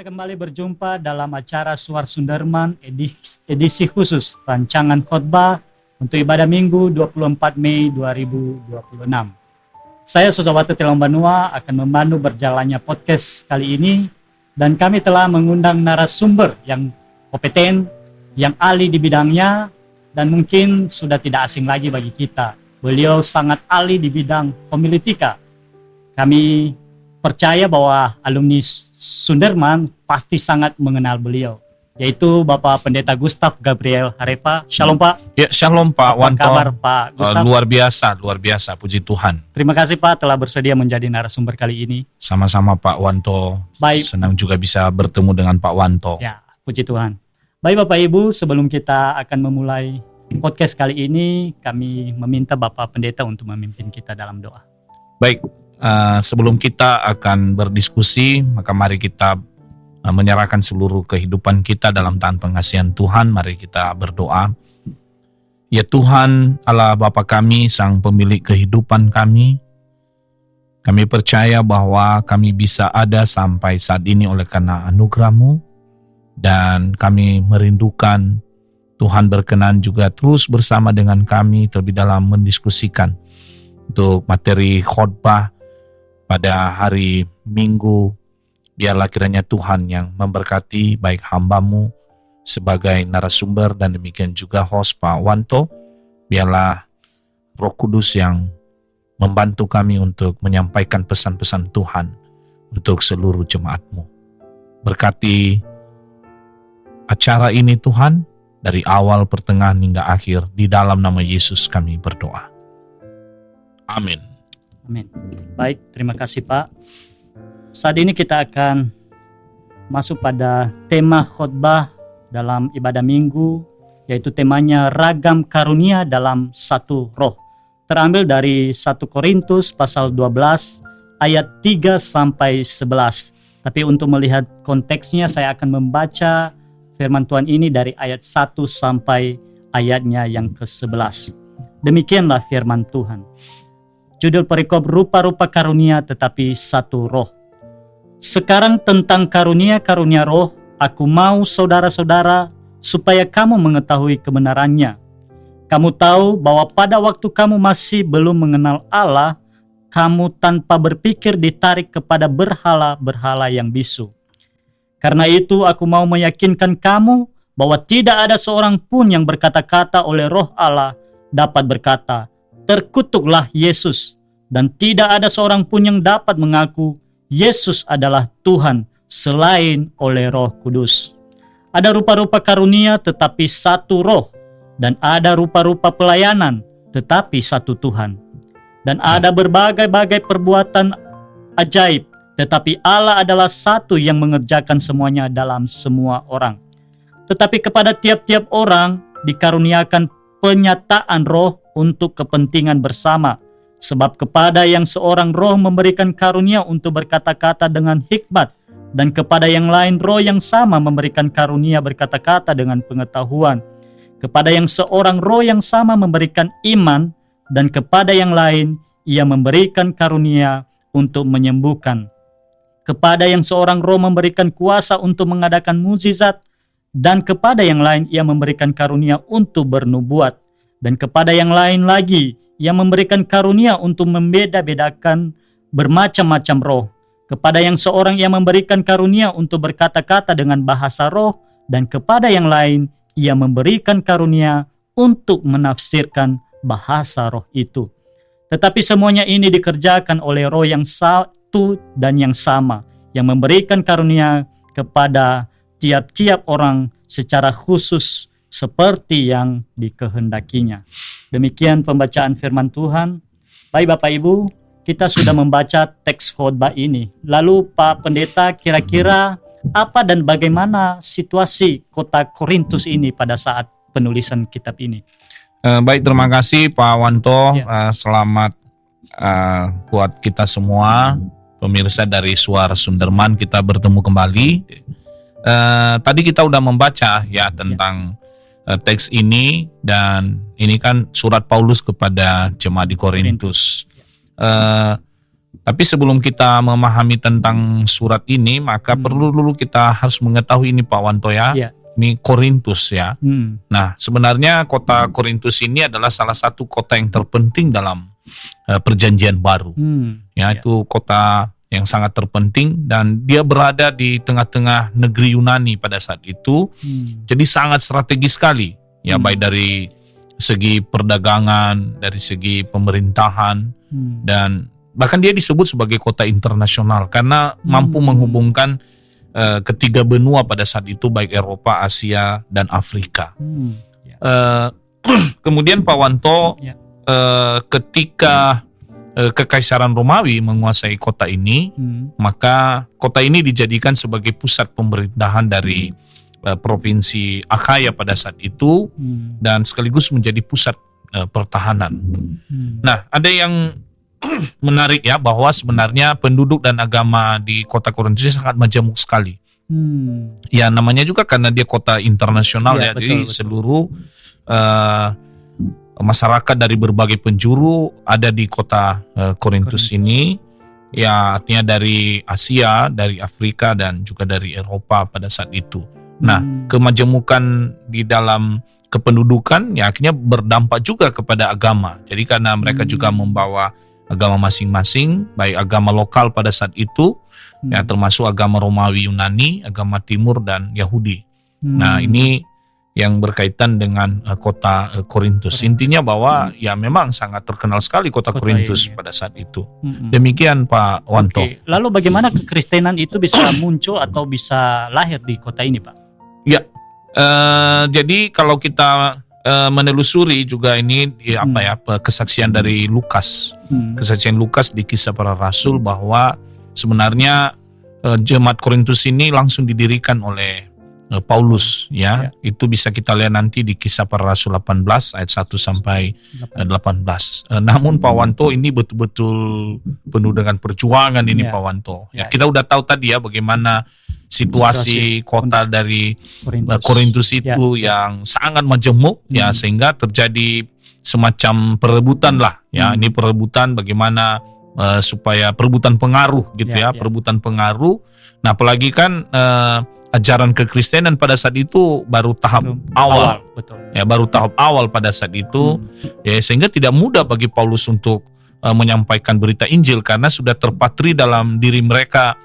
kembali berjumpa dalam acara Suar Sunderman edisi khusus rancangan khotbah untuk ibadah Minggu 24 Mei 2026. Saya Sosowatu Telombanua akan memandu berjalannya podcast kali ini, dan kami telah mengundang narasumber yang kompeten, yang ahli di bidangnya, dan mungkin sudah tidak asing lagi bagi kita. Beliau sangat ahli di bidang homiletika. Kami percaya bahwa alumni Sunderman pasti sangat mengenal beliau, yaitu Bapak Pendeta Gustaf Gabriel Harefa. Shalom Pak. Ya, shalom Pak Wanto. Apa kabar Pak Gustaf? Luar biasa, puji Tuhan. Terima kasih Pak telah bersedia menjadi narasumber kali ini. Sama-sama Pak Wanto. Baik. Senang juga bisa bertemu dengan Pak Wanto. Ya, puji Tuhan. Baik Bapak Ibu, sebelum kita akan memulai podcast kali ini, kami meminta Bapak Pendeta untuk memimpin kita dalam doa. Baik. Sebelum kita akan berdiskusi, maka mari kita menyerahkan seluruh kehidupan kita dalam tangan pengasihan Tuhan. Mari kita berdoa. Ya Tuhan, Allah Bapa kami, Sang Pemilik kehidupan kami percaya bahwa kami bisa ada sampai saat ini oleh karena anugerah-Mu, dan kami merindukan Tuhan berkenan juga terus bersama dengan kami terlebih dalam mendiskusikan untuk materi khotbah pada hari Minggu. Biarlah kiranya Tuhan yang memberkati baik hamba-Mu sebagai narasumber dan demikian juga host Pak Wanto. Biarlah Roh Kudus yang membantu kami untuk menyampaikan pesan-pesan Tuhan untuk seluruh jemaat-Mu. Berkati acara ini Tuhan, dari awal, pertengahan hingga akhir. Di dalam nama Yesus kami berdoa. Amin. Amin. Baik, terima kasih Pak. Saat ini kita akan masuk pada tema khotbah dalam ibadah Minggu, yaitu temanya ragam karunia dalam satu roh. Terambil dari 1 Korintus pasal 12 ayat 3 sampai 11. Tapi untuk melihat konteksnya, saya akan membaca firman Tuhan ini dari ayat 1 sampai ayatnya yang ke-11. Demikianlah firman Tuhan. Judul perikop rupa-rupa karunia tetapi satu roh. Sekarang tentang karunia-karunia roh, aku mau saudara-saudara supaya kamu mengetahui kebenarannya. Kamu tahu bahwa pada waktu kamu masih belum mengenal Allah, kamu tanpa berpikir ditarik kepada berhala-berhala yang bisu. Karena itu aku mau meyakinkan kamu bahwa tidak ada seorang pun yang berkata-kata oleh Roh Allah dapat berkata, terkutuklah Yesus, dan tidak ada seorang pun yang dapat mengaku Yesus adalah Tuhan selain oleh Roh Kudus. Ada rupa-rupa karunia tetapi satu roh, dan ada rupa-rupa pelayanan tetapi satu Tuhan. Dan ada berbagai-bagai perbuatan ajaib, tetapi Allah adalah satu yang mengerjakan semuanya dalam semua orang. Tetapi kepada tiap-tiap orang dikaruniakan penyataan roh untuk kepentingan bersama. Sebab kepada yang seorang roh memberikan karunia untuk berkata-kata dengan hikmat, dan kepada yang lain roh yang sama memberikan karunia berkata-kata dengan pengetahuan. Kepada yang seorang roh yang sama memberikan iman, dan kepada yang lain ia memberikan karunia untuk menyembuhkan. Kepada yang seorang roh memberikan kuasa untuk mengadakan mukjizat, dan kepada yang lain ia memberikan karunia untuk bernubuat. Dan kepada yang lain lagi, ia memberikan karunia untuk membeda-bedakan bermacam-macam roh. Kepada yang seorang ia memberikan karunia untuk berkata-kata dengan bahasa roh, dan kepada yang lain ia memberikan karunia untuk menafsirkan bahasa roh itu. Tetapi semuanya ini dikerjakan oleh roh yang satu dan yang sama, yang memberikan karunia kepada tiap-tiap orang secara khusus seperti yang dikehendakinya. Demikian pembacaan firman Tuhan. Baik Bapak Ibu, kita sudah membaca teks khotbah ini. Lalu Pak Pendeta, kira-kira apa dan bagaimana situasi kota Korintus ini pada saat penulisan kitab ini? Baik, terima kasih Pak Wanto. Selamat buat kita semua, pemirsa dari Suara Sunderman, kita bertemu kembali. Tadi kita udah membaca ya tentang teks ini, dan ini kan surat Paulus kepada jemaat di Korintus. Tapi sebelum kita memahami tentang surat ini, maka perlu dulu kita harus mengetahui ini Pak Wanto ya. Ya. Ini Korintus ya. Hmm. Nah, sebenarnya kota Korintus ini adalah salah satu kota yang terpenting dalam perjanjian baru. Ya, itu kota yang sangat terpenting dan dia berada di tengah-tengah negeri Yunani pada saat itu. Jadi sangat strategis sekali. Ya, baik dari segi perdagangan, dari segi pemerintahan, dan bahkan dia disebut sebagai kota internasional karena mampu menghubungkan ketiga benua pada saat itu, baik Eropa, Asia, dan Afrika. Kemudian Pak Wanto, ketika Kekaisaran Romawi menguasai kota ini, maka kota ini dijadikan sebagai pusat pemerintahan dari provinsi Akhaya pada saat itu, dan sekaligus menjadi pusat pertahanan. Nah, ada yang menarik ya, bahwa sebenarnya penduduk dan agama di kota Korintus sangat majemuk sekali. Ya, namanya juga karena dia kota internasional ya, jadi seluruh masyarakat dari berbagai penjuru ada di kota Korintus ini. Ya, artinya dari Asia, dari Afrika, dan juga dari Eropa pada saat itu. Nah, kemajemukan di dalam kependudukan ya akhirnya berdampak juga kepada agama. Jadi karena mereka juga membawa agama masing-masing, baik agama lokal pada saat itu, ya termasuk agama Romawi Yunani, agama Timur, dan Yahudi. Nah, ini yang berkaitan dengan kota Korintus. Intinya bahwa ya memang sangat terkenal sekali kota Korintus pada saat itu. Demikian Pak Wanto. Lalu bagaimana kekristenan itu bisa muncul atau bisa lahir di kota ini, Pak? Ya, jadi kalau kita menelusuri juga ini kesaksian dari Lukas. Kesaksian Lukas di Kisah Para Rasul bahwa sebenarnya jemaat Korintus ini langsung didirikan oleh Paulus ya. Itu bisa kita lihat nanti di Kisah Para Rasul 18 ayat 1 sampai 18. Namun Pak Wanto, ini betul-betul penuh dengan perjuangan ini Pak Wanto. Ya, kita udah tahu tadi ya bagaimana situasi kota dari Korintus itu yang sangat majemuk ya, sehingga terjadi semacam perebutan lah ya. Ini perebutan bagaimana supaya perebutan pengaruh gitu ya, perebutan pengaruh. Nah, apalagi kan ajaran kekristenan pada saat itu baru tahap awal. Ya, baru tahap awal pada saat itu. Ya, sehingga tidak mudah bagi Paulus untuk menyampaikan berita Injil karena sudah terpatri dalam diri mereka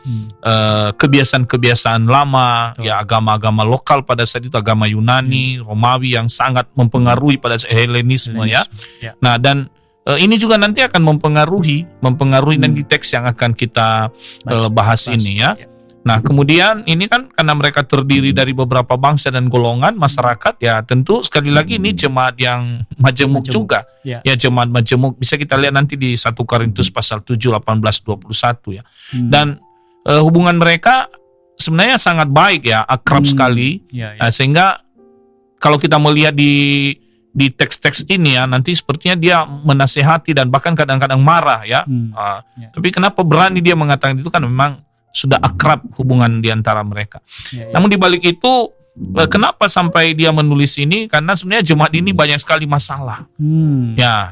kebiasaan-kebiasaan lama, ya agama-agama lokal pada saat itu, agama Yunani, Romawi yang sangat mempengaruhi pada Helenisme ya. Nah, dan ini juga nanti akan mempengaruhi nanti teks yang akan kita bahas ini ya. Nah, kemudian ini kan karena mereka terdiri dari beberapa bangsa dan golongan masyarakat, ya tentu sekali lagi ini jemaat yang majemuk juga. Ya, jemaat majemuk bisa kita lihat nanti di 1 Korintus pasal 7, 18, 21 ya. Dan hubungan mereka sebenarnya sangat baik ya, akrab sekali. Sehingga kalau kita melihat di teks-teks ini ya, nanti sepertinya dia menasehati dan bahkan kadang-kadang marah ya. Tapi kenapa berani dia mengatakan itu, kan memang sudah akrab hubungan di antara mereka. Namun di balik itu, kenapa sampai dia menulis ini? Karena sebenarnya jemaat ini banyak sekali masalah.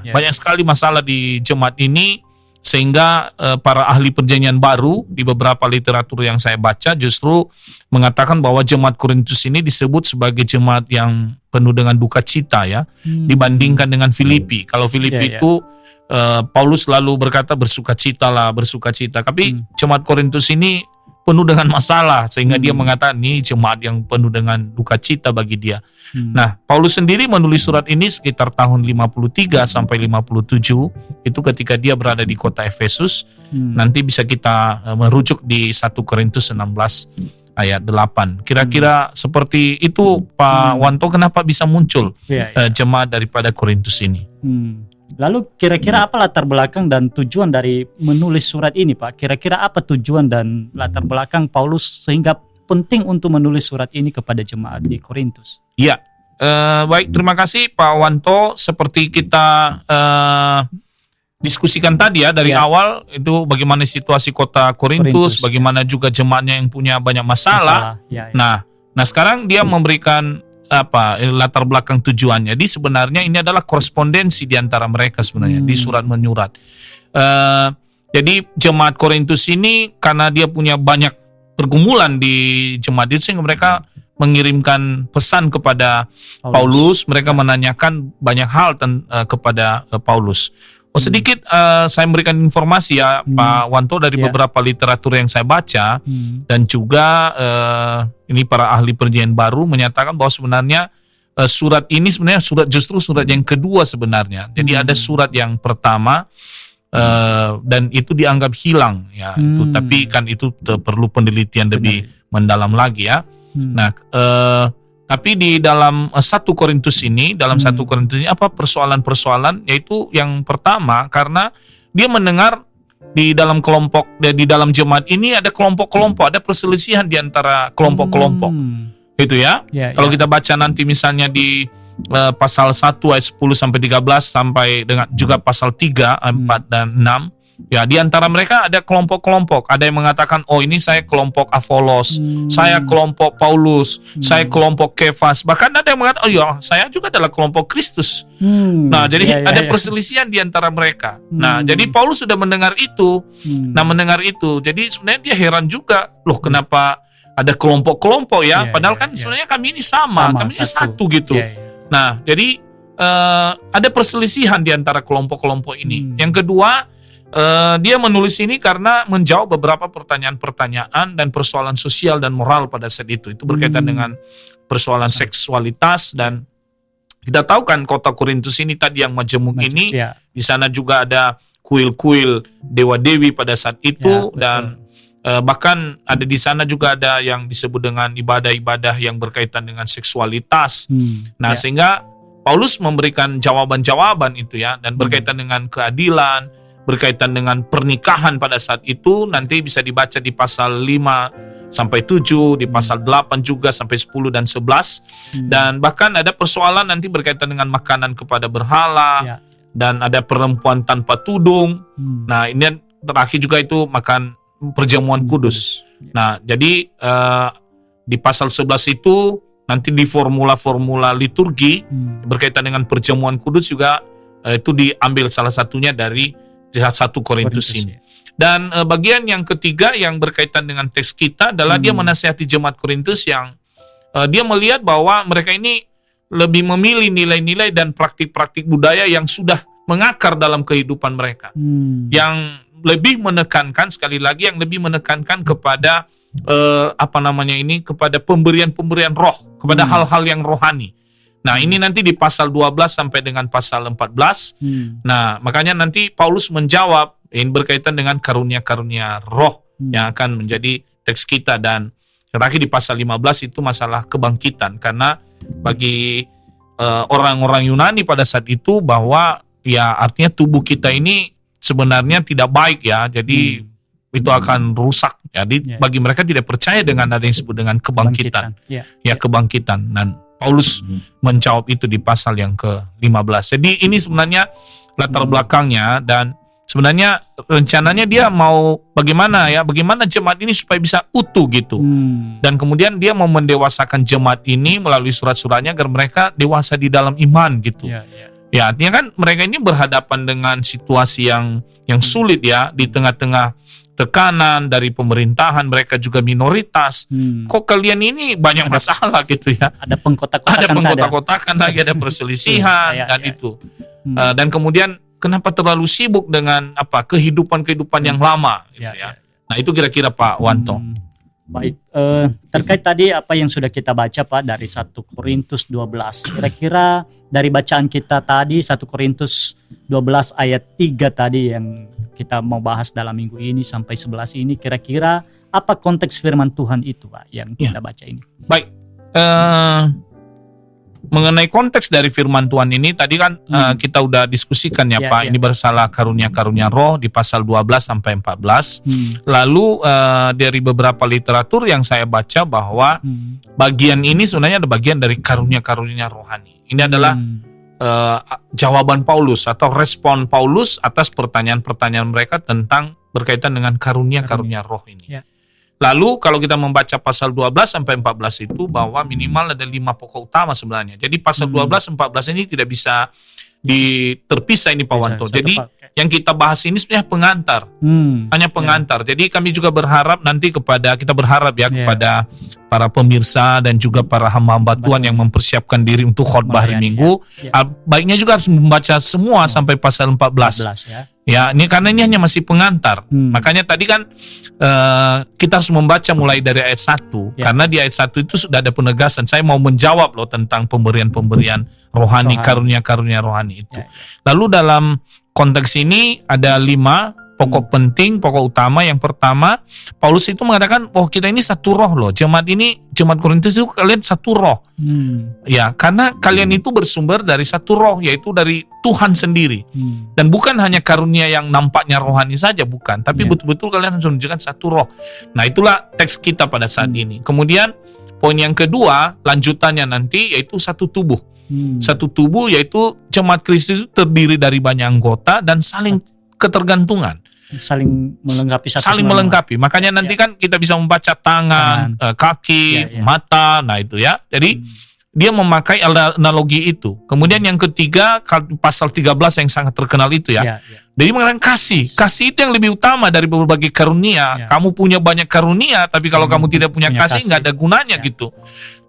Banyak sekali masalah di jemaat ini, sehingga para ahli perjanjian baru di beberapa literatur yang saya baca justru mengatakan bahwa jemaat Korintus ini disebut sebagai jemaat yang penuh dengan duka cita ya, dibandingkan dengan Filipi. Kalau Filipi itu Paulus selalu berkata bersukacitalah, bersukacita. Tapi jemaat Korintus ini penuh dengan masalah, sehingga dia mengatakan ini jemaat yang penuh dengan duka cita bagi dia. Nah, Paulus sendiri menulis surat ini sekitar tahun 53 sampai 57, itu ketika dia berada di kota Efesus. Nanti bisa kita merujuk di 1 Korintus 16 ayat 8. Kira-kira seperti itu Pak Wanto, kenapa bisa muncul jemaat daripada Korintus ini? Lalu kira-kira apa latar belakang dan tujuan dari menulis surat ini, Pak? Kira-kira apa tujuan dan latar belakang Paulus sehingga penting untuk menulis surat ini kepada jemaat di Korintus? Iya, baik, terima kasih Pak Wanto. Seperti kita diskusikan tadi ya dari awal, itu bagaimana situasi kota Korintus, bagaimana juga jemaatnya yang punya banyak masalah. Nah, sekarang dia memberikan latar belakang tujuannya. Jadi sebenarnya ini adalah korespondensi di antara mereka sebenarnya di surat menyurat. Jadi jemaat Korintus ini karena dia punya banyak pergumulan di jemaat itu, sehingga mereka mengirimkan pesan kepada Paulus. Mereka menanyakan banyak hal kepada Paulus. Sedikit saya memberikan informasi ya Pak Wanto dari beberapa literatur yang saya baca, dan juga ini para ahli perjanjian baru menyatakan bahwa sebenarnya surat ini sebenarnya justru surat yang kedua sebenarnya. Jadi ada surat yang pertama dan itu dianggap hilang ya, itu, tapi kan itu perlu penelitian lebih mendalam lagi ya. Nah, tapi di dalam 1 Korintus ini, apa persoalan-persoalan, yaitu yang pertama karena dia mendengar di dalam kelompok, di dalam jemaat ini ada kelompok-kelompok, ada perselisihan di antara kelompok-kelompok. Gitu ya. Kalau kita baca nanti misalnya di pasal 1 ayat 10 sampai 13 sampai dengan juga pasal 3, 4 dan 6. Ya, di antara mereka ada kelompok-kelompok. Ada yang mengatakan, oh ini saya kelompok Apolos, saya kelompok Paulus, saya kelompok Kefas. Bahkan ada yang mengatakan, oh ya saya juga adalah kelompok Kristus. Nah, jadi ada perselisihan di antara mereka. Nah, jadi Paulus sudah mendengar itu. Nah, mendengar itu. Jadi sebenarnya dia heran juga, loh kenapa ada kelompok-kelompok ya? Padahal kan sebenarnya kami ini sama kami ini satu gitu. Nah, jadi ada perselisihan di antara kelompok-kelompok ini. Yang kedua, dia menulis ini karena menjawab beberapa pertanyaan-pertanyaan dan persoalan sosial dan moral pada saat itu. Itu berkaitan dengan persoalan seksualitas, dan kita tahu kan kota Korintus ini tadi yang majemuk ini, di sana juga ada kuil-kuil dewa-dewi pada saat itu, dan bahkan ada di sana juga ada yang disebut dengan ibadah-ibadah yang berkaitan dengan seksualitas. Nah, sehingga Paulus memberikan jawaban-jawaban itu ya, dan berkaitan dengan keadilan, berkaitan dengan pernikahan pada saat itu, nanti bisa dibaca di pasal 5 sampai 7, di pasal 8 juga sampai 10 dan 11. Dan bahkan ada persoalan nanti berkaitan dengan makanan kepada berhala, dan ada perempuan tanpa tudung. Nah, ini terakhir juga itu makan perjamuan kudus. Nah, jadi di pasal 11 itu nanti di formula-formula liturgi berkaitan dengan perjamuan kudus juga itu diambil salah satunya dari 1 Korintus ini. Dan bagian yang ketiga yang berkaitan dengan teks kita adalah dia menasihati jemaat Korintus yang dia melihat bahwa mereka ini lebih memilih nilai-nilai dan praktik-praktik budaya yang sudah mengakar dalam kehidupan mereka. Yang lebih menekankan, sekali lagi, yang lebih menekankan kepada kepada pemberian-pemberian roh, kepada hal-hal yang rohani. Nah, ini nanti di pasal 12 sampai dengan pasal 14. Nah, makanya nanti Paulus menjawab ini berkaitan dengan karunia-karunia roh yang akan menjadi teks kita. Dan terakhir di pasal 15 itu masalah kebangkitan, karena bagi orang-orang Yunani pada saat itu bahwa ya artinya tubuh kita ini sebenarnya tidak baik ya, jadi itu akan rusak. Jadi bagi mereka tidak percaya dengan ada yang disebut dengan kebangkitan. Kebangkitan. Dan Paulus menjawab itu di pasal yang ke-15. Jadi ini sebenarnya latar belakangnya, dan sebenarnya rencananya dia mau bagaimana jemaat ini supaya bisa utuh gitu. Dan kemudian dia mau mendewasakan jemaat ini melalui surat-suratnya agar mereka dewasa di dalam iman gitu. Ya, artinya kan mereka ini berhadapan dengan situasi yang sulit ya, di tengah-tengah tekanan dari pemerintahan, mereka juga minoritas. Kok kalian ini banyak masalah gitu ya? Ada pengkotak-kotakan lagi, ada perselisihan dan itu. Dan kemudian kenapa terlalu sibuk dengan kehidupan yang lama gitu ya? Nah, itu kira-kira Pak Wanto. Baik, terkait tadi apa yang sudah kita baca Pak dari 1 Korintus 12. Kira-kira dari bacaan kita tadi 1 Korintus 12 ayat 3 tadi yang kita mau bahas dalam minggu ini sampai 11 ini, kira-kira apa konteks firman Tuhan itu Pak yang kita baca ini? Baik, mengenai konteks dari firman Tuhan ini tadi kan kita udah diskusikan ya Pak. Ini bersalah karunia-karunia roh di pasal 12 sampai 14. Lalu dari beberapa literatur yang saya baca bahwa bagian ini sebenarnya ada bagian dari karunia-karunia rohani. Ini adalah jawaban Paulus atau respon Paulus atas pertanyaan-pertanyaan mereka tentang berkaitan dengan karunia-karunia roh ini. Lalu kalau kita membaca pasal 12 sampai 14 itu bahwa minimal ada 5 pokok utama sebenarnya. Jadi pasal 12 14 ini tidak bisa terpisah ini Pak Wanto. Jadi yang kita bahas ini sebenarnya pengantar. Hanya pengantar. Jadi kami juga berharap nanti kita berharap ya kepada para pemirsa dan juga para hamba-hamba Tuhan yang mempersiapkan diri untuk khotbah hari Minggu, baiknya juga harus membaca semua sampai pasal 14. Ya, ini karena ini hanya masih pengantar. Makanya tadi kan kita harus membaca mulai dari ayat 1 karena di ayat 1 itu sudah ada penegasan. Saya mau menjawab loh tentang pemberian-pemberian rohani, karunia-karunia rohani itu. Lalu dalam konteks ini ada 5 pokok penting, pokok utama. Yang pertama, Paulus itu mengatakan, kita ini satu roh loh. Jemaat Korintus itu kalian satu roh. Ya, karena kalian itu bersumber dari satu roh, yaitu dari Tuhan sendiri. Dan bukan hanya karunia yang nampaknya rohani saja, bukan. Tapi betul-betul kalian harus menunjukkan satu roh. Nah, itulah teks kita pada saat ini. Kemudian, poin yang kedua, lanjutannya nanti, yaitu satu tubuh. Satu tubuh, yaitu jemaat Kristus itu terdiri dari banyak anggota dan saling ketergantungan. Saling melengkapi satu saling melengkapi. Makanya nanti kan kita bisa membaca tangan, kaki, mata. Nah itu ya. Jadi dia memakai analogi itu. Kemudian yang ketiga, pasal 13 yang sangat terkenal itu ya. Jadi mengatakan kasih. Kasih itu yang lebih utama dari berbagai karunia. Kamu punya banyak karunia, tapi kalau kamu tidak punya kasih, nggak ada gunanya gitu.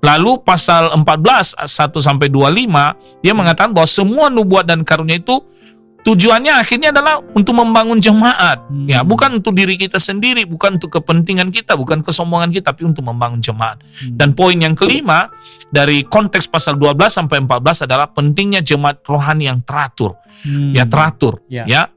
Lalu pasal 14, 1-25, dia mengatakan bahwa semua nubuat dan karunia itu tujuannya akhirnya adalah untuk membangun jemaat. Ya, bukan untuk diri kita sendiri, bukan untuk kepentingan kita, bukan kesombongan kita, tapi untuk membangun jemaat. Dan poin yang kelima dari konteks pasal 12 sampai 14 adalah pentingnya jemaat rohani yang teratur. Ya, teratur. Ya,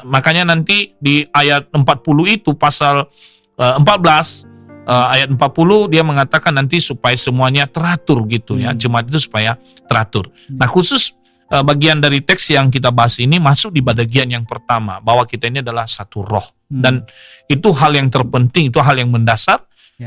makanya nanti di ayat 40 itu pasal 14 ayat 40 dia mengatakan nanti supaya semuanya teratur gitu ya. Jemaat itu supaya teratur. Nah, khusus bagian dari teks yang kita bahas ini masuk di bagian yang pertama, bahwa kita ini adalah satu roh. Dan itu hal yang terpenting, itu hal yang mendasar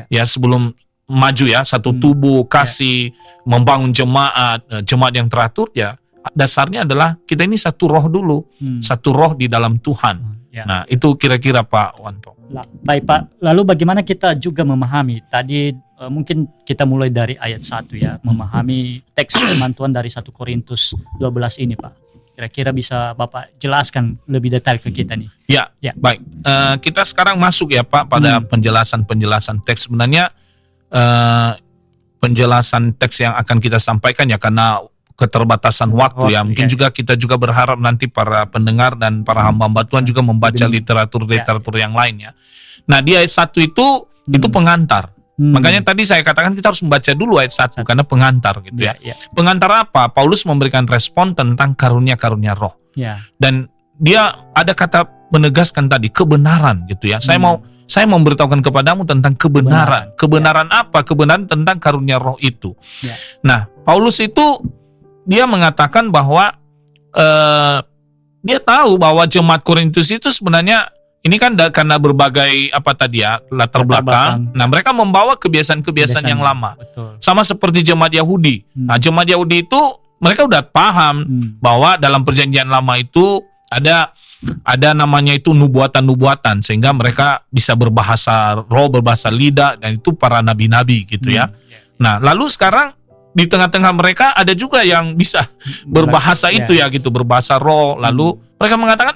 ya sebelum maju ya, satu tubuh, kasih, membangun jemaat yang teratur ya. Dasarnya adalah kita ini satu roh dulu, satu roh di dalam Tuhan. Nah, itu kira-kira Pak Wanto. Baik Pak, lalu bagaimana kita juga memahami tadi mungkin kita mulai dari ayat 1 ya, memahami teks firman Tuhan dari 1 Korintus 12 ini Pak. Kira-kira bisa Bapak jelaskan lebih detail ke kita nih. Ya. Baik. Kita sekarang masuk ya Pak pada penjelasan teks. Sebenarnya penjelasan teks yang akan kita sampaikan ya karena keterbatasan waktu ya. Mungkin juga kita juga berharap nanti para pendengar dan para hamba-hamba Tuhan juga membaca literatur yang lainnya. Nah, di ayat 1 itu pengantar. Makanya tadi saya katakan kita harus membaca dulu ayat 1 karena pengantar gitu ya. Pengantar apa? Paulus memberikan respon tentang karunia-karunia roh. Dan dia ada kata menegaskan tadi kebenaran gitu ya. Saya mau memberitahukan kepadamu tentang kebenaran. Kebenaran apa? Kebenaran tentang karunia roh itu. Nah, Paulus itu dia mengatakan bahwa dia tahu bahwa jemaat Korintus itu sebenarnya ini kan karena berbagai latar belakang. Nah, mereka membawa kebiasaan-kebiasaan yang lama. Betul. Sama seperti jemaat Yahudi. Nah, jemaat Yahudi itu mereka udah paham bahwa dalam perjanjian lama itu ada namanya itu nubuatan-nubuatan sehingga mereka bisa berbahasa roh, berbahasa lidah, dan itu para nabi-nabi gitu ya. Nah, lalu sekarang di tengah-tengah mereka ada juga yang bisa berbahasa itu ya gitu, berbahasa roh. Lalu mereka mengatakan,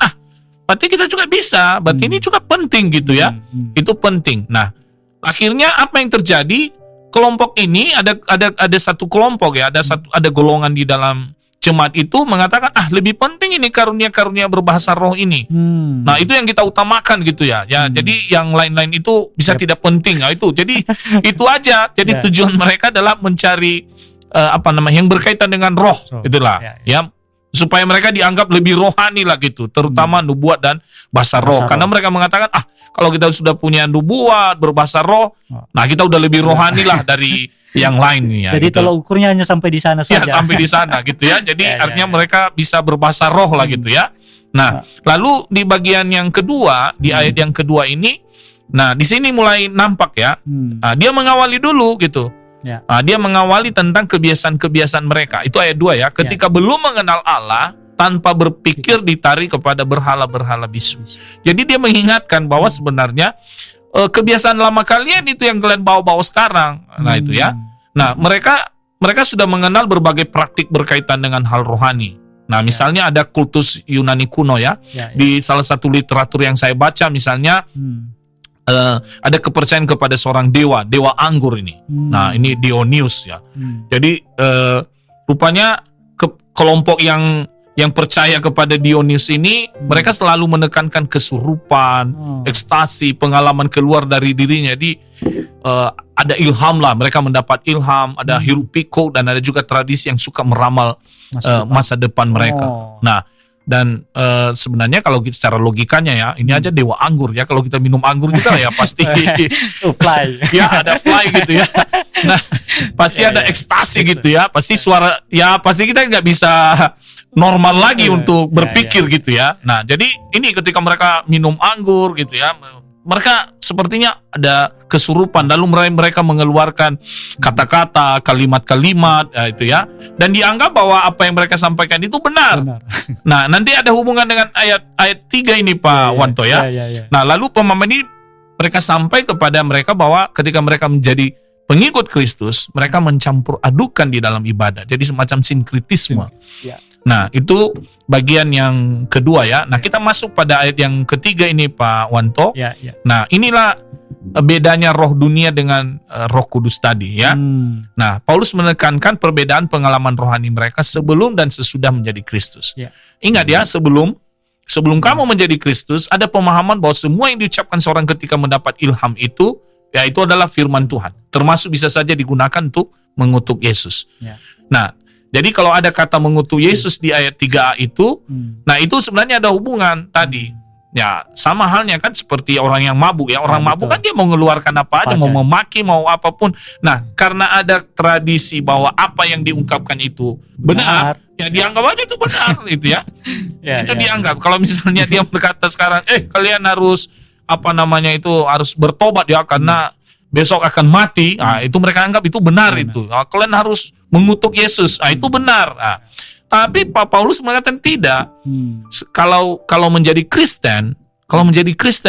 berarti kita juga bisa, berarti ini juga penting gitu ya. Itu penting. Nah, akhirnya apa yang terjadi? Kelompok ini ada satu kelompok ya, ada golongan di dalam jemaat itu mengatakan, lebih penting ini karunia-karunia berbahasa roh ini. Nah, itu yang kita utamakan gitu ya. Jadi yang lain-lain itu bisa tidak penting. Nah, itu. Jadi itu aja. Jadi tujuan mereka adalah mencari yang berkaitan dengan roh, itulah. Ya, supaya mereka dianggap lebih rohani lah gitu, terutama nubuat dan bahasa roh. Karena mereka mengatakan, kalau kita sudah punya nubuat berbahasa roh, nah kita udah lebih rohani lah dari yang lain ya. Jadi gitu. tolong ukurnya hanya sampai di sana saja. Ya, sampai di sana gitu ya. Jadi artinya mereka bisa berbahasa roh lah gitu ya. Nah, lalu di bagian yang kedua, di ayat yang kedua ini, nah di sini mulai nampak ya. Nah, dia mengawali dulu gitu. Dia mengawali tentang kebiasaan-kebiasaan mereka. Itu ayat 2 ya. Ketika belum mengenal Allah, tanpa berpikir ditarik kepada berhala-berhala bisu. Jadi dia mengingatkan bahwa sebenarnya kebiasaan lama kalian itu yang kalian bawa-bawa sekarang. Nah itu ya. Nah mereka sudah mengenal berbagai praktik berkaitan dengan hal rohani. Nah, misalnya ada kultus Yunani kuno ya. Di salah satu literatur yang saya baca misalnya ada kepercayaan kepada seorang dewa anggur ini. Nah, ini Dionysus ya. Jadi rupanya kelompok yang percaya kepada Dionysus ini mereka selalu menekankan kesurupan, ekstasi, pengalaman keluar dari dirinya. Jadi ada ilham lah, mereka mendapat ilham, ada hiruk pikuk, dan ada juga tradisi yang suka meramal masa depan mereka. Nah, dan sebenarnya kalau kita secara logikanya ya, ini aja dewa anggur ya, kalau kita minum anggur juga ya pasti fly. Ya ada fly gitu ya. Nah, pasti ada ekstasi gitu ya, pasti suara ya, pasti kita nggak bisa normal lagi untuk berpikir gitu ya. Nah, jadi ini ketika mereka minum anggur gitu ya, mereka sepertinya ada kesurupan, lalu mereka mengeluarkan kata-kata, kalimat-kalimat itu ya, dan dianggap bahwa apa yang mereka sampaikan itu benar. Nah, nanti ada hubungan dengan ayat 3 ini Pak Wanto ya. Nah, lalu pemahaman ini mereka sampai kepada mereka bahwa ketika mereka menjadi pengikut Kristus, mereka mencampur adukan di dalam ibadah. Jadi semacam sinkritisme. Nah, itu bagian yang kedua ya. Nah, kita masuk pada ayat yang ketiga ini Pak Wanto. Nah, inilah bedanya roh dunia dengan roh kudus tadi ya. Nah, Paulus menekankan perbedaan pengalaman rohani mereka sebelum dan sesudah menjadi Kristus. Ingat ya, sebelum kamu menjadi Kristus, ada pemahaman bahwa semua yang diucapkan seorang ketika mendapat ilham itu, ya itu adalah firman Tuhan. Termasuk bisa saja digunakan untuk mengutuk Yesus. Nah, jadi kalau ada kata mengutuk Yesus di ayat 3a itu, nah itu sebenarnya ada hubungan tadi. Ya, sama halnya kan seperti orang yang mabuk ya. Orang mabuk kan dia mau mengeluarkan apa aja, mau memaki, mau apapun. Nah, karena ada tradisi bahwa apa yang diungkapkan itu benar, ya dianggap aja itu benar gitu ya. Itu dianggap. Kalau misalnya dia berkata sekarang, kalian harus harus bertobat ya karena besok akan mati. Nah, itu mereka anggap itu benar itu. Nah, kalian harus mengutuk Yesus. Nah, itu benar. Nah, tapi Pak Paulus mengatakan tidak. Kalau menjadi Kristen,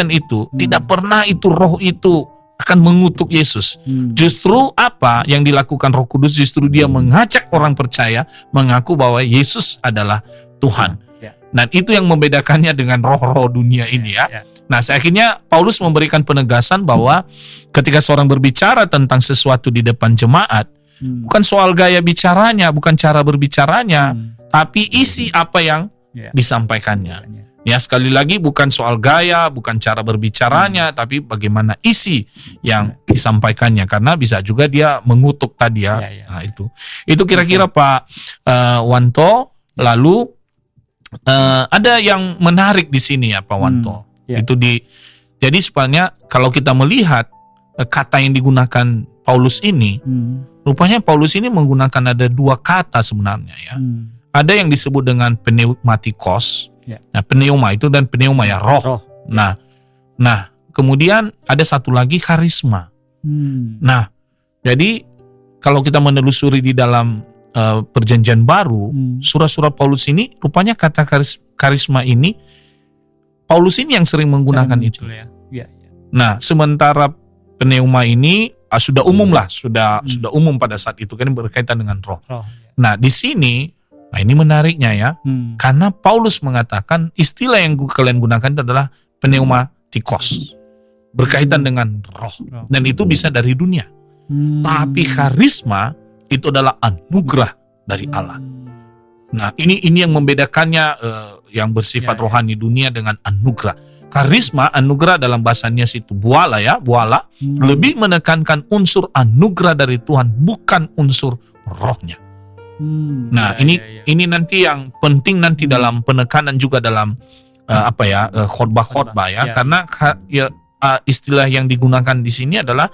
itu tidak pernah itu roh itu akan mengutuk Yesus. Justru apa yang dilakukan Roh Kudus, justru dia mengajak orang percaya mengaku bahwa Yesus adalah Tuhan. Dan itu yang membedakannya dengan roh-roh dunia ini ya. Nah, akhirnya Paulus memberikan penegasan bahwa ketika seorang berbicara tentang sesuatu di depan jemaat, bukan soal gaya bicaranya, bukan cara berbicaranya, tapi isi apa yang disampaikannya. Ya, sekali lagi bukan soal gaya, bukan cara berbicaranya, tapi bagaimana isi yang disampaikannya. Karena bisa juga dia mengutuk tadi ya. Nah, itu kira-kira Pak Wanto. Lalu ada yang menarik di sini ya Pak Wanto. Jadi sebenarnya kalau kita melihat kata yang digunakan Paulus ini, rupanya Paulus ini menggunakan ada dua kata sebenarnya ya. Ada yang disebut dengan pneumatikos, nah, pneuma itu, dan pneuma ya roh. Nah, kemudian ada satu lagi karisma. Nah, jadi kalau kita menelusuri di dalam perjanjian baru, surat-surat Paulus ini rupanya kata karisma ini Paulus ini yang sering menggunakan itu. Nah, sementara pneuma ini sudah umum lah, sudah umum pada saat itu kan berkaitan dengan roh. Nah, di sini, nah ini menariknya ya, karena Paulus mengatakan istilah yang kalian gunakan itu adalah pneumatikos, berkaitan dengan roh, dan itu bisa dari dunia. Tapi karisma itu adalah anugerah dari Allah. Nah, ini yang membedakannya yang bersifat rohani dunia dengan anugerah. Karisma, anugerah dalam bahasanya situ buala ya, buala, lebih menekankan unsur anugerah dari Tuhan, bukan unsur rohnya. Nah, ini nanti yang penting nanti dalam penekanan juga dalam khotbah-khotbah ya, karena istilah yang digunakan di sini adalah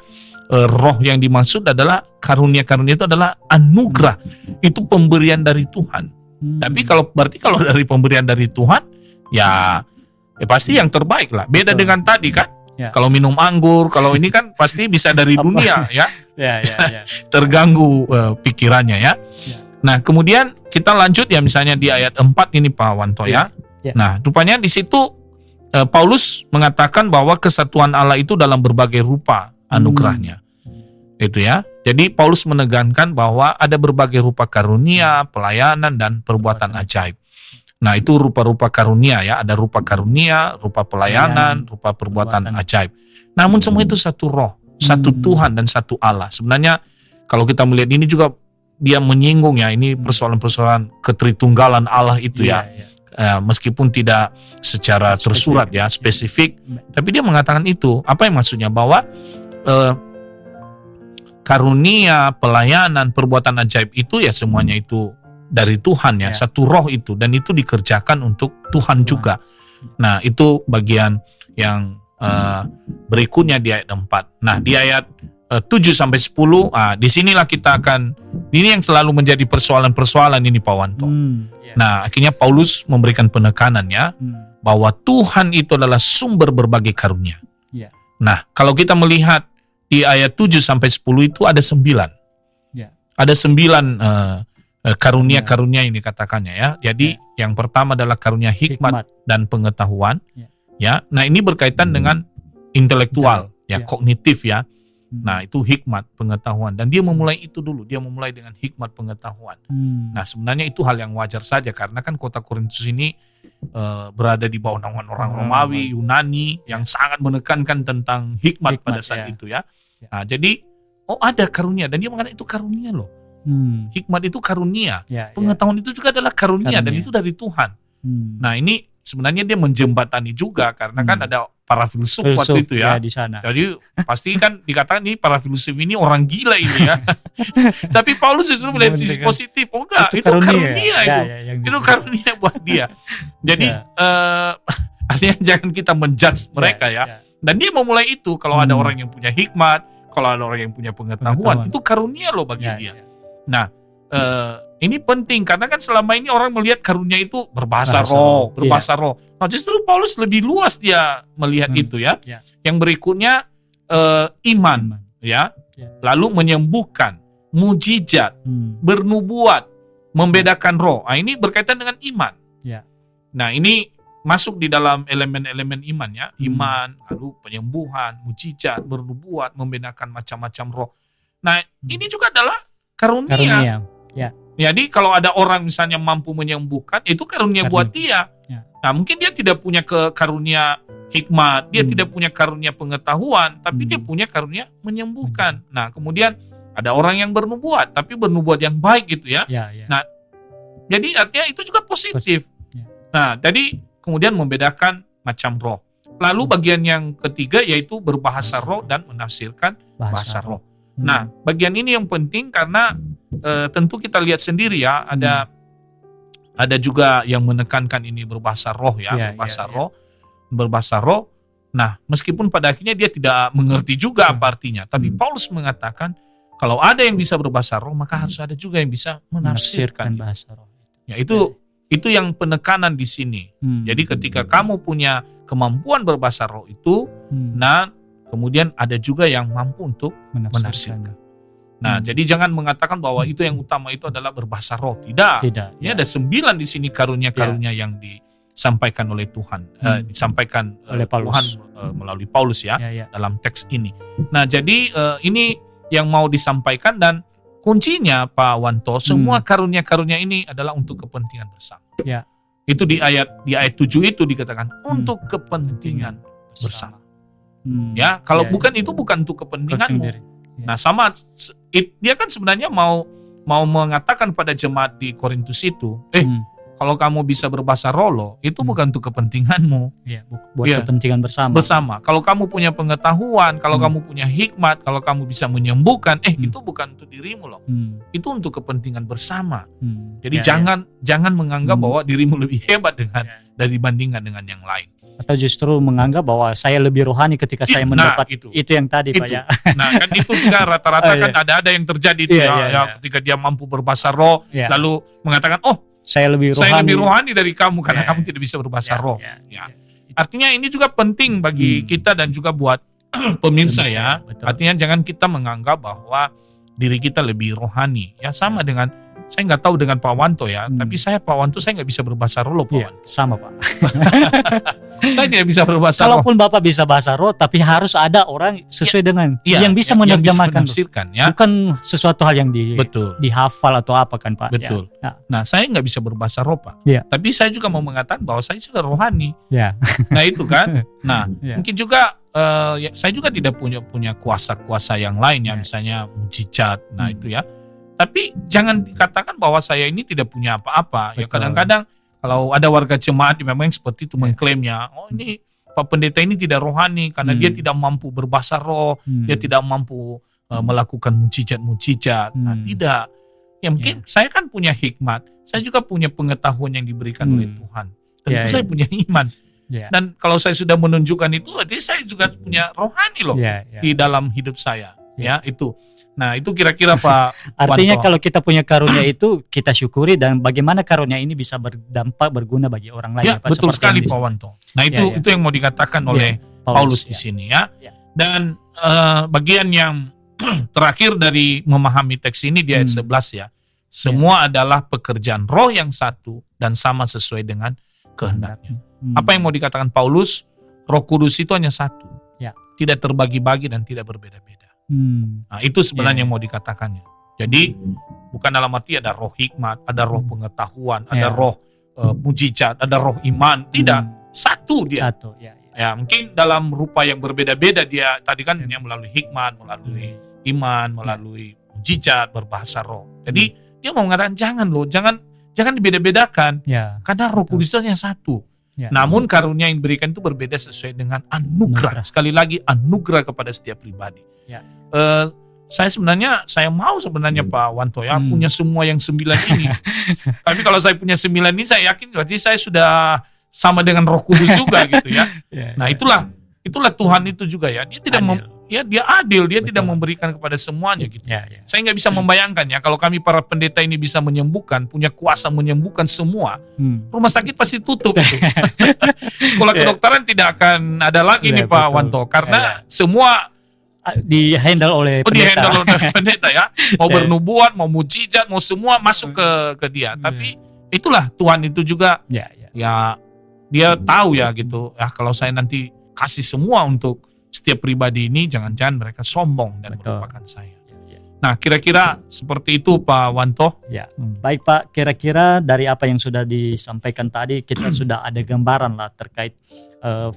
roh yang dimaksud adalah karunia-karunia itu adalah anugerah, itu pemberian dari Tuhan. Tapi kalau dari pemberian dari Tuhan, ya pasti yang terbaik lah. Beda dengan tadi kan, kalau minum anggur, kalau ini kan pasti bisa dari dunia ya. Terganggu pikirannya ya. Nah, kemudian kita lanjut ya, misalnya di ayat 4 ini Pak Wanto ya. Nah, rupanya di situ Paulus mengatakan bahwa kesatuan Allah itu dalam berbagai rupa anugerahnya. Itu ya. Jadi Paulus menekankan bahwa ada berbagai rupa karunia, pelayanan, dan perbuatan ajaib. Nah, itu rupa-rupa karunia ya, ada rupa karunia, rupa pelayanan, rupa perbuatan ajaib. Namun semua itu satu roh, satu Tuhan dan satu Allah. Sebenarnya kalau kita melihat ini juga dia menyinggung ya, ini persoalan-persoalan ketritunggalan Allah itu ya. Meskipun tidak secara tersurat ya, spesifik, tapi dia mengatakan itu. Apa yang maksudnya? Bahwa karunia, pelayanan, perbuatan ajaib itu ya semuanya itu dari Tuhan ya, satu roh itu, dan itu dikerjakan untuk Tuhan juga. Nah, itu bagian yang berikutnya di ayat 4. Nah, di ayat 7 sampai 10, disinilah kita akan, ini yang selalu menjadi persoalan-persoalan ini Pak Wanto. Nah, akhirnya Paulus memberikan penekanannya bahwa Tuhan itu adalah sumber berbagai karunia. Nah, kalau kita melihat di ayat 7 sampai 10 itu ada 9. Ada 9 karunia-karunia ini katakannya ya. Jadi yang pertama adalah karunia hikmat dan pengetahuan. Ya. Nah, ini berkaitan dengan intelektual, kognitif ya. Nah, itu hikmat, pengetahuan, dan dia memulai itu dulu. Dia memulai dengan hikmat pengetahuan. Nah, sebenarnya itu hal yang wajar saja karena kan kota Korintus ini berada di bawah naungan orang Romawi, Yunani yang sangat menekankan tentang hikmat pada saat itu ya. Nah, jadi ada karunia dan dia mengatakan itu karunia loh. Hikmat itu karunia, pengetahuan itu juga adalah karunia dan itu dari Tuhan. Nah, ini sebenarnya dia menjembatani juga karena kan ada para filsuf waktu itu ya. Di sana. Jadi pasti kan dikatakan nih para filsuf ini orang gila ini ya. Tapi Paulus justru melihat sisi positif. Oh enggak, itu karunia itu. Itu karunia buat dia. Jadi artinya jangan kita menjudge mereka ya. Dan dia memulai itu kalau ada orang yang punya hikmat, kalau ada orang yang punya pengetahuan, itu karunia loh bagi dia. Nah, ini penting karena kan selama ini orang melihat karunia itu berbahasa roh. Nah, justru Paulus lebih luas dia melihat itu ya. Yang berikutnya iman ya. Lalu menyembuhkan, mujizat, bernubuat, membedakan roh. Nah, ini berkaitan dengan iman. Nah, ini masuk di dalam elemen-elemen iman ya. Iman, lalu penyembuhan, mujizat, bernubuat, membedakan macam-macam roh. Nah, ini juga adalah karunia. Jadi kalau ada orang misalnya mampu menyembuhkan, itu karunia buat dia. Nah, mungkin dia tidak punya karunia hikmat, dia tidak punya karunia pengetahuan, tapi dia punya karunia menyembuhkan. Nah, kemudian ada orang yang bernubuat, tapi bernubuat yang baik gitu ya. Nah, jadi artinya itu juga positif. Nah, jadi kemudian membedakan macam roh. Lalu bagian yang ketiga yaitu berbahasa roh dan menafsirkan bahasa roh. Nah, bagian ini yang penting karena tentu kita lihat sendiri ya, ada juga yang menekankan ini berbahasa roh ya, berbahasa roh. Nah, meskipun pada akhirnya dia tidak mengerti juga apa artinya, tapi Paulus mengatakan kalau ada yang bisa berbahasa roh, maka harus ada juga yang bisa menafsirkan bahasa roh. Ya, itu yang penekanan di sini. Jadi ketika kamu punya kemampuan berbahasa roh itu, nah kemudian ada juga yang mampu untuk menafsirkan. Nah, jadi jangan mengatakan bahwa itu yang utama itu adalah berbahasa roh. Tidak. Ini ada 9 di sini karunia-karunia yang disampaikan oleh Tuhan, disampaikan oleh Tuhan melalui Paulus ya, dalam teks ini. Nah, jadi ini yang mau disampaikan dan kuncinya Pak Wanto, semua karunia-karunia ini adalah untuk kepentingan bersama. Itu di ayat 7 itu dikatakan untuk kepentingan bersama. Ya, kalau bukan itu bukan untuk kepentinganmu. Nah, sama dia kan sebenarnya mau mengatakan pada jemaat di Korintus itu, kalau kamu bisa berbahasa roh itu bukan untuk kepentinganmu. Buat kepentingan bersama. Kalau kamu punya pengetahuan, kalau kamu punya hikmat, kalau kamu bisa menyembuhkan, itu bukan untuk dirimu loh. Itu untuk kepentingan bersama. Jadi jangan menganggap bahwa dirimu lebih hebat dibandingkan dengan yang lain. Atau justru menganggap bahwa saya lebih rohani ketika saya mendapat itu yang tadi Pak ya. Nah, kan itu juga rata-rata kan ada yang terjadi itu ketika dia mampu berbahasa roh lalu mengatakan, saya lebih rohani dari kamu karena kamu tidak bisa berbahasa roh. Artinya ini juga penting bagi kita dan juga buat pemirsa ya. Betul. Artinya jangan kita menganggap bahwa diri kita lebih rohani. Ya sama dengan saya nggak tahu dengan Pak Wanto ya, Hmm. tapi Pak Wanto saya nggak bisa berbahasa roh loh Pak Iya, Wanto. sama Pak. Saya tidak bisa berbahasa roh. Kalaupun Bapak bisa bahasa roh, tapi harus ada orang sesuai dengan Iya, yang bisa yang menerjemahkan. menafsirkan ya. Bukan sesuatu hal yang Betul. dihafal atau apa kan Pak? Betul. Ya. Nah, saya nggak bisa berbahasa roh Pak. Iya. Tapi saya juga mau mengatakan bahwa saya juga rohani. Ya. Nah itu kan. Nah Ya. mungkin juga saya juga tidak punya kuasa-kuasa yang lain ya, Ya. misalnya mujizat. Nah Hmm. itu ya. Tapi jangan dikatakan bahwa saya ini tidak punya apa-apa. Ya Betul. kadang-kadang kalau ada warga jemaat yang memang seperti itu Ya. mengklaimnya, oh ini Pak Pendeta ini tidak rohani karena dia tidak mampu berbahasa roh, dia tidak mampu melakukan mujizat-mujizat. Nah tidak. Ya mungkin saya kan punya hikmat, saya juga punya pengetahuan yang diberikan oleh Tuhan. Tentu Ya, saya punya iman. Ya. Dan kalau saya sudah menunjukkan itu, berarti saya juga punya rohani loh Ya. di dalam hidup saya. Ya itu. Nah itu kira-kira Pak Artinya Wanto. kalau kita punya karunia itu kita syukuri, dan bagaimana karunia ini bisa berdampak berguna bagi orang lain. Ya Pak, betul seperti sekali yang Pak Wanto. Nah itu Ya. itu yang mau dikatakan oleh Paulus di sini ya. Ya. Dan bagian yang terakhir dari memahami teks ini di ayat 11 ya. Semua adalah pekerjaan roh yang satu dan sama sesuai dengan kehendaknya. Apa yang mau dikatakan Paulus? Roh Kudus itu hanya satu. Ya. Tidak terbagi-bagi dan tidak berbeda-beda. Nah, itu sebenarnya yang mau dikatakannya. Jadi bukan dalam arti ada roh hikmat, ada roh pengetahuan, ada roh mujizat, ada roh iman. Tidak, satu dia. Satu, ya. Ya, mungkin dalam rupa yang berbeda-beda dia. Tadi kan yang melalui hikmat, melalui iman, melalui mujizat, berbahasa roh. Jadi dia mau mengatakan jangan dibeda-bedakan. Ya. Karena Roh Kudus itu hanya satu. Ya. Namun karunia yang diberikan itu berbeda sesuai dengan anugerah. Sekali lagi anugerah kepada setiap pribadi. Ya. Saya mau sebenarnya Pak Wanto ya punya semua yang 9 ini. Tapi kalau saya punya 9 ini, saya yakin berarti saya sudah sama dengan Roh Kudus juga gitu ya. Nah itulah Tuhan itu juga ya. Dia tidak dia adil, dia tidak memberikan kepada semuanya gitu. Saya nggak bisa membayangkan ya kalau kami para pendeta ini bisa menyembuhkan, punya kuasa menyembuhkan semua, rumah sakit pasti tutup. Sekolah kedokteran tidak akan ada lagi nih Pak Wanto, karena semua di-handle oleh pendeta ya. Mau bernubuat, mau mujizat, mau semua masuk ke dia. Tapi itulah Tuhan itu juga ya dia tahu ya gitu. Ya kalau saya nanti kasih semua untuk setiap pribadi ini, jangan-jangan mereka sombong dan melupakan saya. Nah, kira-kira seperti itu Pak Wanto. Ya, baik Pak. Kira-kira dari apa yang sudah disampaikan tadi, kita sudah ada gambaran lah terkait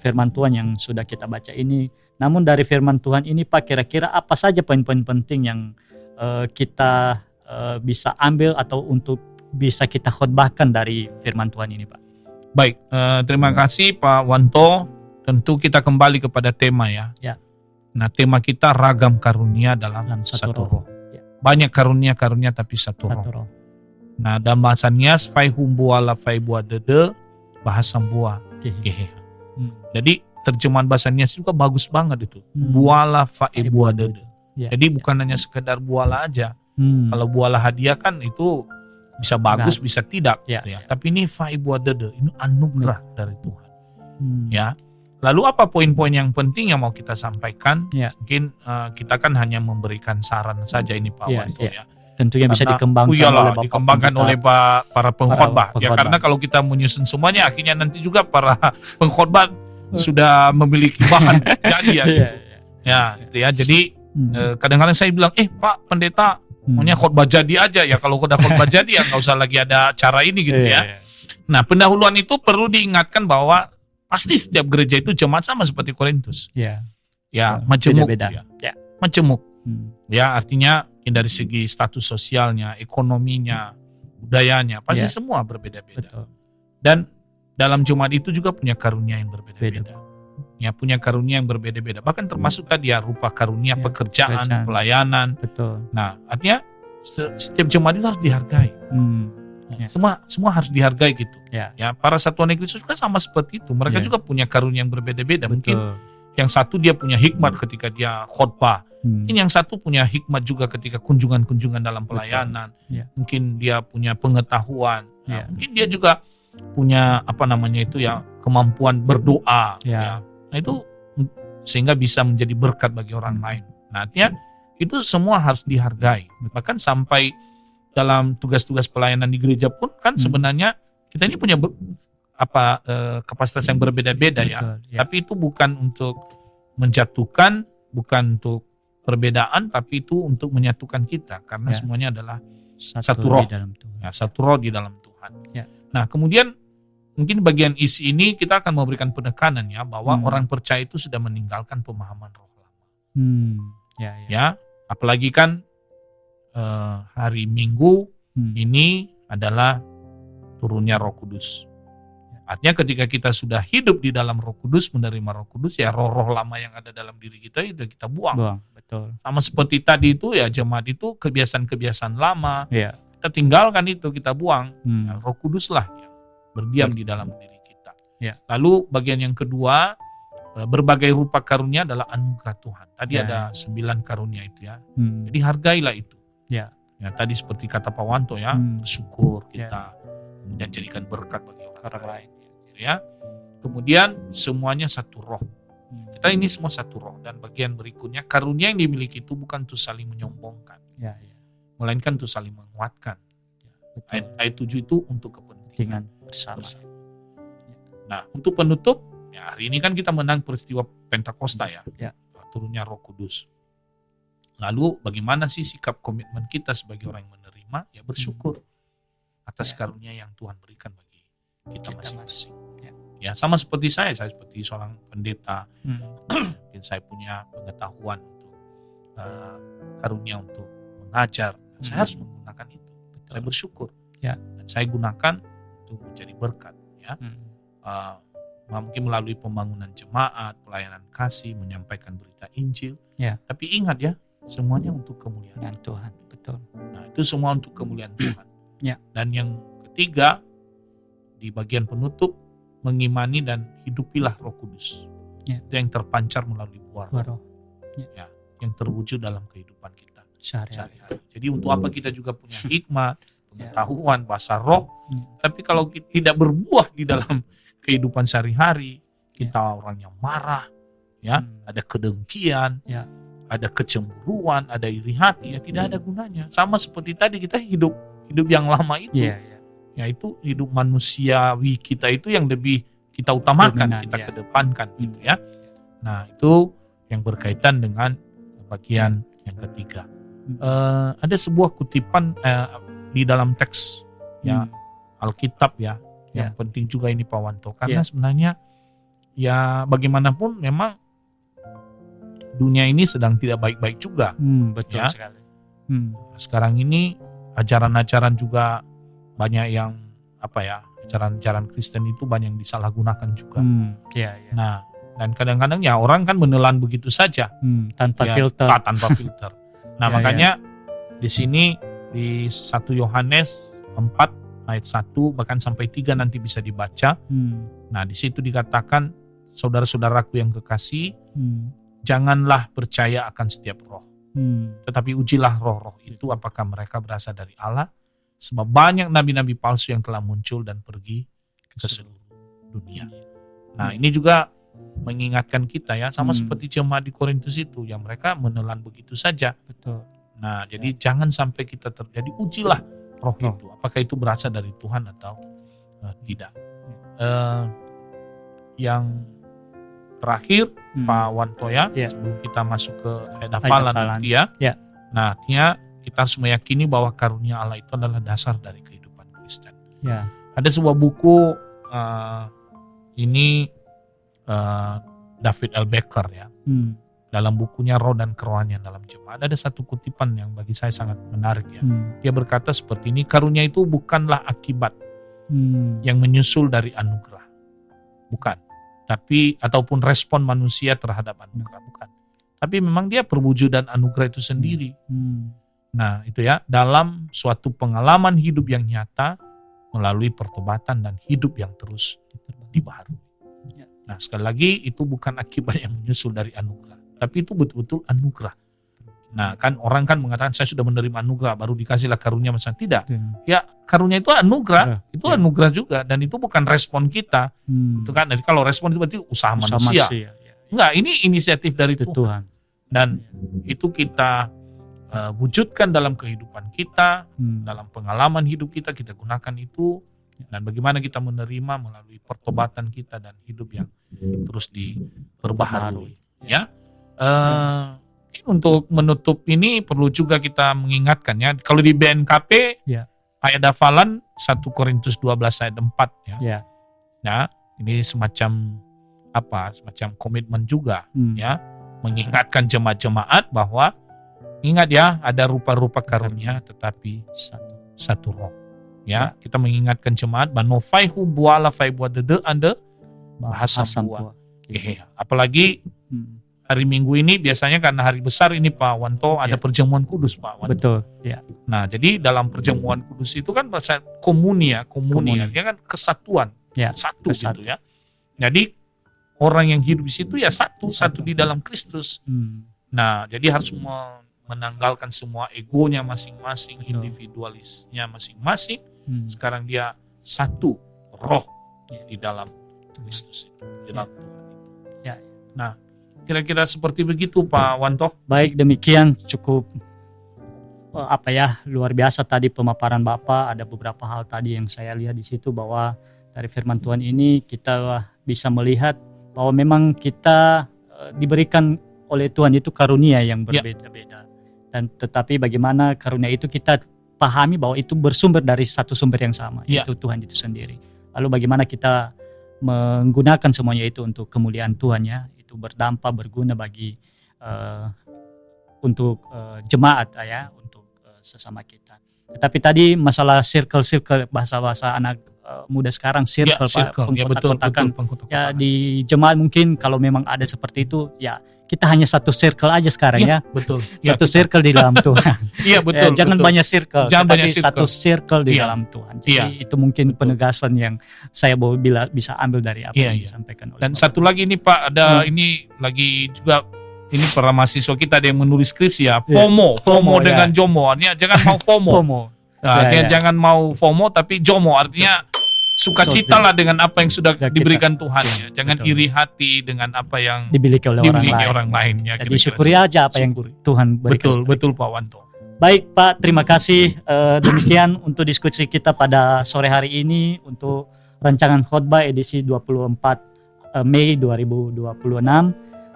firman Tuhan yang sudah kita baca ini. Namun dari firman Tuhan ini Pak, kira-kira apa saja poin-poin penting yang kita bisa ambil atau untuk bisa kita khotbahkan dari firman Tuhan ini Pak? Baik, terima kasih Pak Wanto. Tentu kita kembali kepada tema ya. Nah, tema kita ragam karunia dalam satu roh. Banyak karunia-karunia tapi satu roh. Nah, dalam bahasa Nias, fai humbua la fai bua dede, bahasa bua gehe. Jadi terjemahan bahasa Nias juga bagus banget itu. Buala fai bua dede. Jadi bukan hanya sekedar buala aja. Kalau buala hadiah kan itu bisa bagus, bisa tidak. Tapi ini fai bua dede, ini anugerah dari Tuhan. Ya. Lalu apa poin-poin yang penting yang mau kita sampaikan? Mungkin kita kan hanya memberikan saran saja ini Pak Wanto ya. Tentunya bisa dikembangkan oleh para pengkhotbah. Ya karena kalau kita menyusun semuanya, akhirnya nanti juga para pengkhotbah sudah memiliki bahan jadi ya. Gitu. Ya, gitu ya. Jadi kadang-kadang saya bilang, Pak Pendeta, maunya khotbah jadi aja ya. Kalau udah khotbah jadi ya nggak usah lagi ada cara ini gitu ya. Nah, pendahuluan itu perlu diingatkan bahwa pasti setiap gereja itu jemaat sama seperti Korintus. Majemuk. Majemuk. Ya, artinya dari segi status sosialnya, ekonominya, budayanya, pasti semua berbeda-beda. Dan dalam jemaat itu juga punya karunia yang berbeda-beda. Ya, punya karunia yang berbeda-beda. Bahkan termasuk tadi ya rupa karunia pekerjaan, pelayanan. Nah, artinya setiap jemaat itu harus dihargai. Semua harus dihargai gitu. Ya, para satuan Kristus juga sama seperti itu. Mereka juga punya karunia yang berbeda-beda. Mungkin yang satu dia punya hikmat ketika dia khotbah. Ini yang satu punya hikmat juga ketika kunjungan-kunjungan dalam pelayanan. Mungkin dia punya pengetahuan. Nah, mungkin dia juga punya kemampuan berdoa. Nah, itu sehingga bisa menjadi berkat bagi orang lain. Nah, artinya itu semua harus dihargai. Bahkan sampai dalam tugas-tugas pelayanan di gereja pun kan sebenarnya kita ini punya kapasitas yang berbeda-beda ya. Betul, ya. Tapi itu bukan untuk menjatuhkan, bukan untuk perbedaan, tapi itu untuk menyatukan kita karena Ya. semuanya adalah Satu roh. di dalam Tuhan. ya, satu roh di dalam Tuhan. Ya. Nah, kemudian mungkin bagian isi ini kita akan memberikan penekanan ya bahwa orang percaya itu sudah meninggalkan pemahaman roh lama. Ya. Ya, apalagi kan hari Minggu ini adalah turunnya Roh Kudus. Artinya ketika kita sudah hidup di dalam Roh Kudus, menerima Roh Kudus, ya roh-roh lama yang ada dalam diri kita itu kita buang. Betul. Sama seperti tadi itu ya, jemaat itu kebiasaan-kebiasaan lama, Ya. kita tinggalkan itu, kita buang. Ya, Roh Kudus lah yang berdiam di dalam diri kita. Ya. Lalu bagian yang kedua, berbagai rupa karunia adalah anugerah Tuhan. Tadi ada 9 karunia itu ya. Jadi hargailah itu. Ya. Ya, tadi seperti kata Pak Wanto ya, bersyukur kita, kemudian jadikan berkat bagi orang lain. Gitu ya. Kemudian semuanya satu roh. Kita ini semua satu roh. Dan bagian berikutnya, karunia yang dimiliki itu bukan untuk saling menyombongkan, melainkan untuk saling menguatkan. Ayat 7 itu untuk kepentingan bersama. Nah, untuk penutup, ya hari ini kan kita menang peristiwa Pentakosta ya. Turunnya Roh Kudus. Lalu bagaimana sih sikap komitmen kita sebagai orang yang menerima? Ya bersyukur atas karunia yang Tuhan berikan bagi kita masing-masing. Ya sama seperti saya seperti seorang pendeta, mungkin saya punya pengetahuan untuk karunia untuk mengajar. Saya harus menggunakan itu. Saya bersyukur. Dan saya gunakan untuk menjadi berkat. Ya. Mungkin melalui pembangunan jemaat, pelayanan kasih, menyampaikan berita Injil. Tapi ingat ya, semuanya untuk kemuliaan Tuhan. Betul. Nah, itu semua untuk kemuliaan Tuhan. Ya. Dan yang ketiga, di bagian penutup, mengimani dan hidupilah Roh Kudus. Itu yang terpancar melalui buah roh. Ya, yang terwujud dalam kehidupan kita sehari-hari. Jadi untuk apa kita juga punya hikmat, pengetahuan, bahasa roh, tapi kalau kita tidak berbuah di dalam kehidupan sehari-hari, kita orang yang marah, ya, ada kedengkian, ada kecemburuan, ada iri hati, ya tidak ada gunanya. Sama seperti tadi kita hidup yang lama itu, yaitu hidup manusiawi kita itu yang lebih kita utamakan, kita kedepankan gitu ya. Nah itu yang berkaitan dengan bagian yang ketiga. Ada sebuah kutipan di dalam teks ya Alkitab ya, yang penting juga ini Pak Wanto, karena sebenarnya ya bagaimanapun memang dunia ini sedang tidak baik-baik juga. Betul ya. sekali. Sekarang ini ajaran-ajaran juga banyak yang ajaran-ajaran Kristen itu banyak yang disalahgunakan juga. Nah, dan kadang-kadang ya orang kan menelan begitu saja tanpa filter. Tanpa filter. Nah, makanya di sini di 1 Yohanes 4 ayat 1 bahkan sampai 3 nanti bisa dibaca. Nah, di situ dikatakan, saudara-saudaraku yang kekasih, janganlah percaya akan setiap roh. Tetapi ujilah roh-roh itu apakah mereka berasal dari Allah, sebab banyak nabi-nabi palsu yang telah muncul dan pergi ke seluruh dunia. Nah, ini juga mengingatkan kita ya, sama seperti jemaat di Korintus itu, yang mereka menelan begitu saja. Betul. Nah, jadi jangan sampai kita terjadi, ujilah roh itu, apakah itu berasal dari Tuhan atau tidak. Yang terakhir Pak Wanto ya, sebelum kita masuk ke ayat hafalan nanti ya. Nah, artinya kita harus meyakini bahwa karunia Allah itu adalah dasar dari kehidupan Kristen. Ada sebuah buku ini David L. Becker ya. Dalam bukunya Roh dan Kerohanian dalam Jemaat ada satu kutipan yang bagi saya sangat menarik ya. Dia berkata seperti ini, karunia itu bukanlah akibat yang menyusul dari anugerah. Bukan. Tapi ataupun respon manusia terhadap anugerah, bukan. Tapi memang dia perwujudan anugerah itu sendiri. Nah, itu ya, dalam suatu pengalaman hidup yang nyata melalui pertobatan dan hidup yang terus dibaharui. Nah, sekali lagi itu bukan akibat yang menyusul dari anugerah, tapi itu betul-betul anugerah. Nah, kan orang kan mengatakan saya sudah menerima anugerah baru dikasihlah karunia, misalnya tidak. Ya, karunia itu anugerah, itu anugerah juga, dan itu bukan respon kita. Itu kan, jadi kalau respon itu berarti usaha manusia. Enggak, ini inisiatif dari Tuhan. Dan itu kita wujudkan dalam kehidupan kita, Hmm. dalam pengalaman hidup kita gunakan itu, dan bagaimana kita menerima melalui pertobatan kita dan hidup yang terus diperbaharui. Ya, untuk menutup ini perlu juga kita mengingatkan ya, kalau di BNKP Ya. ayat hafalan 1 Korintus 12 ayat 4 ya. Ya. Nah, ini semacam semacam komitmen juga ya, mengingatkan jemaat-jemaat bahwa ingat ya, ada rupa-rupa karunia tetapi satu roh. Ya, kita mengingatkan jemaat bahwa faihu buala fai buat dede ande bahasa buah. Apalagi hari Minggu ini biasanya karena hari besar ini Pak Wanto ada perjamuan kudus Pak Wanto. Betul. Ya. Nah, jadi dalam perjamuan kudus itu kan bahasa komuni artinya kan kesatuan, satu gitu ya. Jadi orang yang hidup di situ ya satu di dalam Kristus. Nah, jadi harus menanggalkan semua egonya masing-masing, individualisnya masing-masing. Sekarang dia satu roh di dalam Kristus itu, di dalam Tuhan itu. Nah, kira-kira seperti begitu Pak Wanto. Baik, demikian cukup luar biasa tadi pemaparan Bapak. Ada beberapa hal tadi yang saya lihat di situ bahwa dari firman Tuhan ini kita bisa melihat bahwa memang kita diberikan oleh Tuhan itu karunia yang berbeda-beda. Dan tetapi bagaimana karunia itu kita pahami bahwa itu bersumber dari satu sumber yang sama, yaitu Tuhan itu sendiri. Lalu bagaimana kita menggunakan semuanya itu untuk kemuliaan Tuhan ya, itu berdampak, berguna bagi untuk jemaat ya, untuk sesama kita. Tetapi tadi masalah circle bahasa anak muda sekarang circle Pak, pengkotak-kotakan. Ya, di jemaat mungkin kalau memang ada seperti itu ya, kita hanya satu circle aja sekarang ya. Betul. Satu circle di dalam Tuhan. Iya, betul. Jangan banyak circle, tapi satu circle di Iya. dalam Tuhan. Jadi itu mungkin penegasan yang saya bisa ambil dari apa yang disampaikan oleh Dan Bapak. satu lagi nih Pak, ada ini lagi juga ini para mahasiswa kita ada yang menulis skripsi ya, FOMO dengan JOMO. Artinya jangan mau FOMO. Artinya jangan mau FOMO tapi JOMO, artinya sukacita lah dengan apa yang sudah diberikan Tuhan ya. Jangan iri hati dengan apa yang dimiliki oleh orang lain ya. Jadi syukuri aja apa yang Tuhan berikan. Betul Pak Wanto. Baik Pak, terima kasih. Demikian untuk diskusi kita pada sore hari ini untuk rancangan khotbah edisi 24 Mei 2026.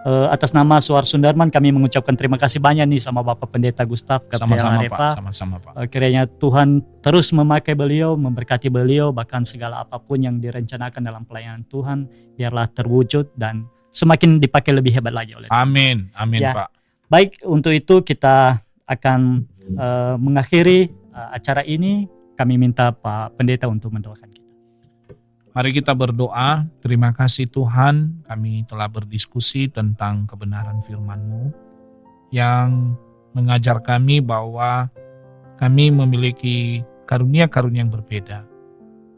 Atas nama Suar Sundarman kami mengucapkan terima kasih banyak nih sama Bapak Pendeta Gustaf Sama-sama Pak, sama-sama Pak. Kiranya Tuhan terus memakai beliau, memberkati beliau, bahkan segala apapun yang direncanakan dalam pelayanan Tuhan biarlah terwujud dan semakin dipakai lebih hebat lagi oleh Tuhan. Amin ya. Pak. Baik, untuk itu kita akan mengakhiri acara ini. Kami minta Pak Pendeta untuk mendoakan kita. Mari kita berdoa. Terima kasih Tuhan, kami telah berdiskusi tentang kebenaran firman-Mu yang mengajar kami bahwa kami memiliki karunia-karunia yang berbeda.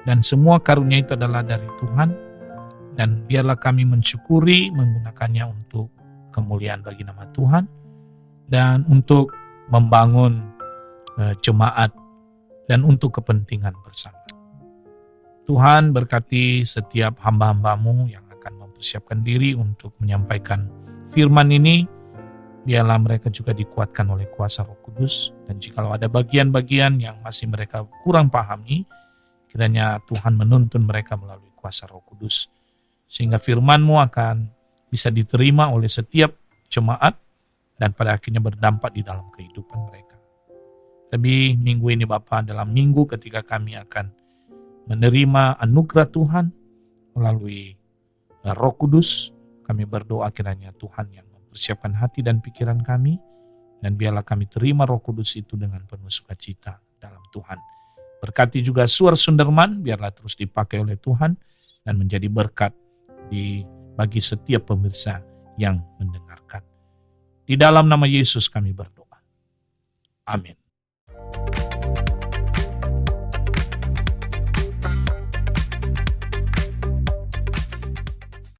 Dan semua karunia itu adalah dari Tuhan. Dan biarlah kami mensyukuri menggunakannya untuk kemuliaan bagi nama Tuhan. Dan untuk membangun jemaat dan untuk kepentingan bersama. Tuhan berkati setiap hamba-hamba-Mu yang akan mempersiapkan diri untuk menyampaikan firman ini. Biarlah mereka juga dikuatkan oleh kuasa Roh Kudus. Dan jikalau ada bagian-bagian yang masih mereka kurang pahami, kiranya Tuhan menuntun mereka melalui kuasa Roh Kudus. Sehingga firman-Mu akan bisa diterima oleh setiap jemaat dan pada akhirnya berdampak di dalam kehidupan mereka. Tapi minggu ini Bapa adalah minggu ketika kami akan menerima anugerah Tuhan melalui Roh Kudus. Kami berdoa kiranya Tuhan yang mempersiapkan hati dan pikiran kami, dan biarlah kami terima Roh Kudus itu dengan penuh sukacita dalam Tuhan. Berkati juga Suar Sundarman, biarlah terus dipakai oleh Tuhan dan menjadi berkat bagi setiap pemirsa yang mendengarkan. Di dalam nama Yesus kami berdoa. Amin.